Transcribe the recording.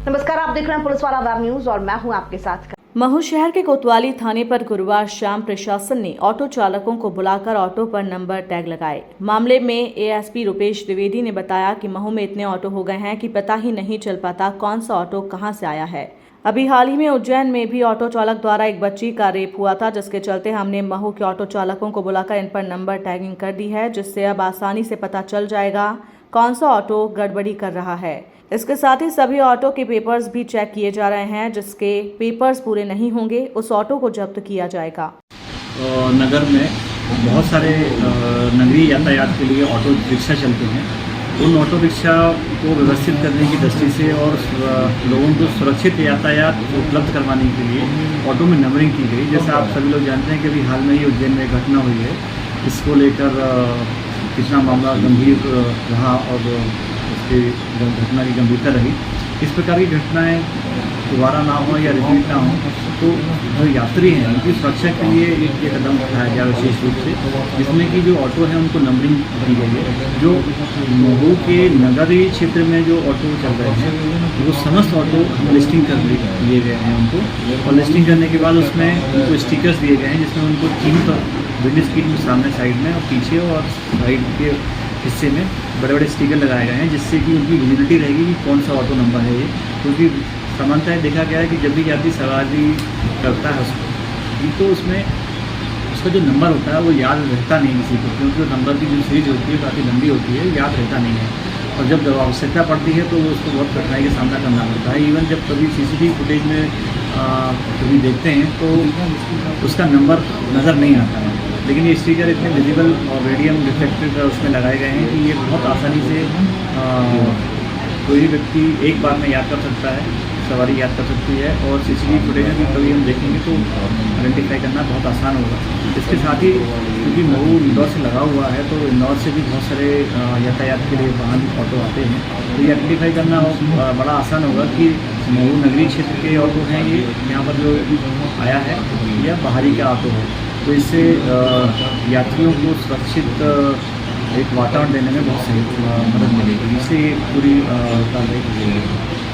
नमस्कार, आप देख रहे हैं पुलिस वाला वेब न्यूज और मैं हूं आपके साथ। महू शहर के कोतवाली थाने पर गुरुवार शाम प्रशासन ने ऑटो चालकों को बुलाकर ऑटो पर नंबर टैग लगाए। मामले में एएसपी रुपेश द्विवेदी ने बताया कि महू में इतने ऑटो हो गए हैं कि पता ही नहीं चल पाता कौन सा ऑटो कहां से आया है। अभी हाल ही में उज्जैन में भी ऑटो चालक द्वारा एक बच्ची का रेप हुआ था, जिसके चलते हमने महू के ऑटो चालकों को बुलाकर इन पर नंबर टैगिंग कर दी है, जिससे अब आसानी से पता चल जाएगा कौन सा ऑटो गड़बड़ी कर रहा है। इसके साथ ही सभी ऑटो के पेपर्स भी चेक किए जा रहे हैं, जिसके पेपर्स पूरे नहीं होंगे उस ऑटो को जब्त किया जाएगा। नगर में बहुत सारे नगरीय यातायात के लिए ऑटो रिक्शा चलते हैं। उन ऑटो रिक्शा को व्यवस्थित करने की दृष्टि से और लोगों को सुरक्षित यातायात उपलब्ध करवाने के लिए ऑटो में नंबरिंग की गई। जैसा आप सभी लोग जानते हैं कि अभी हाल में ही उज्जैन में घटना हुई है। इसको लेकर कितना मामला गंभीर रहा और उसकी घटना की गंभीरता रही। इस प्रकार की घटनाएं दोबारा ना हो या रिपीट ना हो, तो जो यात्री हैं उनकी सुरक्षा के लिए एक कदम उठाया गया विशेष रूप से, जिसमें कि जो ऑटो हैं उनको नंबरिंग की गई है। जो महू के नगरीय क्षेत्र में जो ऑटो चल रहे हैं वो समस्त ऑटो हम लिस्टिंग कर लिए गए हैं उनको, और लिस्टिंग करने के बाद उसमें उनको स्टिकर्स दिए गए हैं, जिसमें उनको तीन विंडो स्क्रीन में सामने साइड में और पीछे और साइड के हिस्से में बड़े बड़े स्टिकर लगाए गए हैं, जिससे कि उनकी विजिबिलिटी रहेगी कि कौन सा ऑटो नंबर है ये। क्योंकि सामान्यतः देखा गया है कि जब भी यात्री सवारी करता है तो उसमें उसका जो नंबर होता है वो याद रहता नहीं किसी को, क्योंकि नंबर की जो सीरीज होती है काफ़ी लंबी होती है, याद रहता नहीं है। और जब आवश्यकता पड़ती है तो उसको बहुत कठिनाई का सामना करना पड़ता है। इवन जब कभी सीसीटीवी फुटेज में कभी देखते हैं तो उसका नंबर नज़र नहीं आता है, लेकिन ये स्टिकर इतने विजिबल और रेडियम रिफ्लेक्टेड उसमें लगाए गए हैं कि ये बहुत आसानी से कोई व्यक्ति एक बार में याद कर सकता है, सवारी याद कर सकती है। और सीसीटीवी फुटेज में भी कभी हम देखेंगे तो आइडेंटिफाई करना बहुत आसान होगा। इसके साथ ही क्योंकि महू इंदौर से लगा हुआ है तो इंदौर से भी बहुत सारे यातायात के लिए वाहन ऑटो आते हैं, तो ये आइडेंटिफाई करना बड़ा आसान होगा कि महू नगरीय क्षेत्र के ऑटो हैं ये, यहाँ पर जो आया है या बाहरी का ऑटो है। तो इससे यात्रियों को सुरक्षित एक वातावरण देने में बहुत सही मदद मिलेगी। इससे पूरी कार्रवाई की जाएगी।